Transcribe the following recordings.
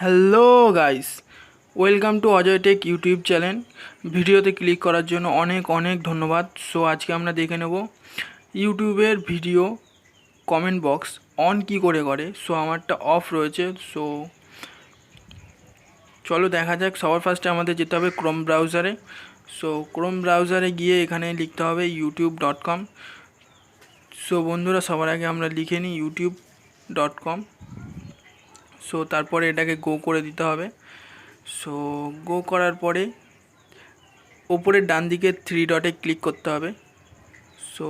Hello guys, welcome to Ajay take YouTube channel. ভিডিওতে click করার জন্য অনেক অনেক ধন্যবাদ। সো আজকে আমরা দেখে নেব ইউটিউবের ভিডিও কমেন্ট বক্স অন কি করে করে। সো আমারটা অফ রয়েছে। সো চলো দেখা যাক। সবার ফার্স্টে আমাদের যেতে হবে ক্রোম ব্রাউজারে। সো ক্রোম ব্রাউজারে গিয়ে এখানে লিখতে হবে youtube.com। সো বন্ধুরা, সবার আগে আমরা লিখে নিই youtube.com। সো তারপরে এটাকে গো করে দিতে হবে। সো গো করার পরে ওপরের ডান দিকে 3 ডটে ক্লিক করতে হবে। সো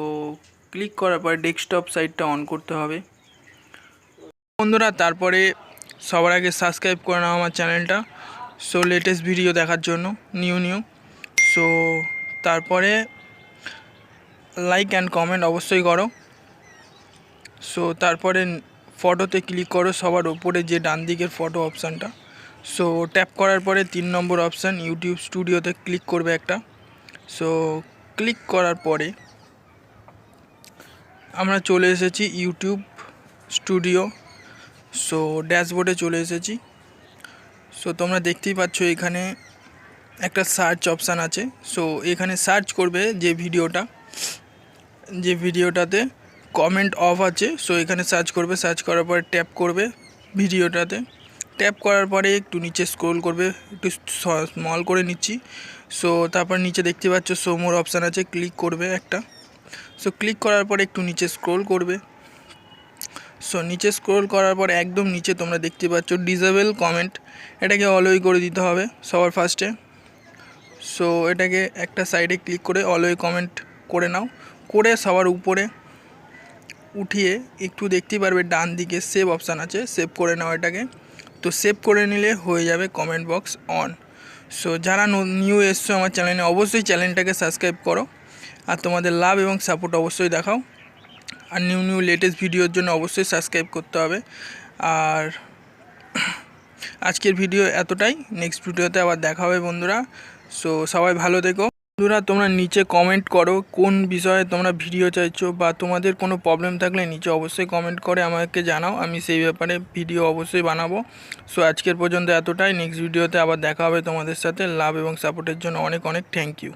ক্লিক করার পরে ডেস্কটপ সাইটটা অন করতে হবে বন্ধুরা। তারপরে সবার আগে সাবস্ক্রাইব করে নাও আমার চ্যানেলটা, সো লেটেস্ট ভিডিও দেখার জন্য নিউ। সো তারপরে লাইক অ্যান্ড কমেন্ট অবশ্যই করো। সো তারপরে ফটোতে ক্লিক করো, সবার ওপরে যে ডান দিকের ফটো অপশানটা। সো ট্যাপ করার পরে 3 নম্বর অপশান ইউটিউব স্টুডিওতে ক্লিক করবে একটা। সো ক্লিক করার পরে আমরা চলে এসেছি ইউটিউব স্টুডিও। সো ড্যাশবোর্ডে চলে এসেছি। সো তোমরা দেখতেই পাচ্ছ এখানে একটা সার্চ অপশান আছে। সো এখানে সার্চ করবে যে ভিডিওটাতে কমেন্ট অফ আছে। সো এখানে সার্চ করবে, সার্চ করার পরে ট্যাপ করবে ভিডিওটাতে। ট্যাপ করার পরে একটু নিচে স্ক্রোল করবে, একটু স্মল করে নিচ্ছি। সো তারপর নিচে দেখতে পাচ্ছ শো মোর অপশান আছে, ক্লিক করবে একটা। সো ক্লিক করার পরে একটু নিচে স্ক্রোল করবে। সো নিচে স্ক্রোল করার পর একদম নিচে তোমরা দেখতে পাচ্ছ ডিসেবল কমেন্ট, এটাকে অলওয়ে করে দিতে হবে সবার ফার্স্টে। সো এটাকে একটা সাইডে ক্লিক করে অলওয়ে কমেন্ট করে নাও। করে সবার উপরে উঠিয়ে একটু দেখতে পারবে ডান দিকে সেভ অপশান আছে, সেভ করে নাও এটাকে। তো সেভ করে নিলে হয়ে যাবে কমেন্ট বক্স অন। সো যারা নিউ এসছো আমার চ্যানেলে, অবশ্যই চ্যানেলটাকে সাবস্ক্রাইব করো আর তোমাদের লাভ এবং সাপোর্ট অবশ্যই দেখাও। আর নিউ লেটেস্ট ভিডিওর জন্য অবশ্যই সাবস্ক্রাইব করতে হবে। আর আজকের ভিডিও এতটাই, নেক্সট ভিডিওতে আবার দেখা হবে বন্ধুরা। সো সবাই ভালো থেকো বন্ধুরা। তোমরা নিচে কমেন্ট করো কোন বিষয়ে তোমরা ভিডিও চাইছো, বা তোমাদের কোনো প্রবলেম থাকলে নিচে অবশ্যই কমেন্ট করে আমাকে জানাও, আমি সেই ব্যাপারে ভিডিও অবশ্যই বানাবো। সো আজকের পর্যন্ত এতটাই, নেক্সট ভিডিওতে আবার দেখা হবে তোমাদের সাথে। লাভ এবং সাপোর্টের জন্য অনেক অনেক থ্যাংক ইউ।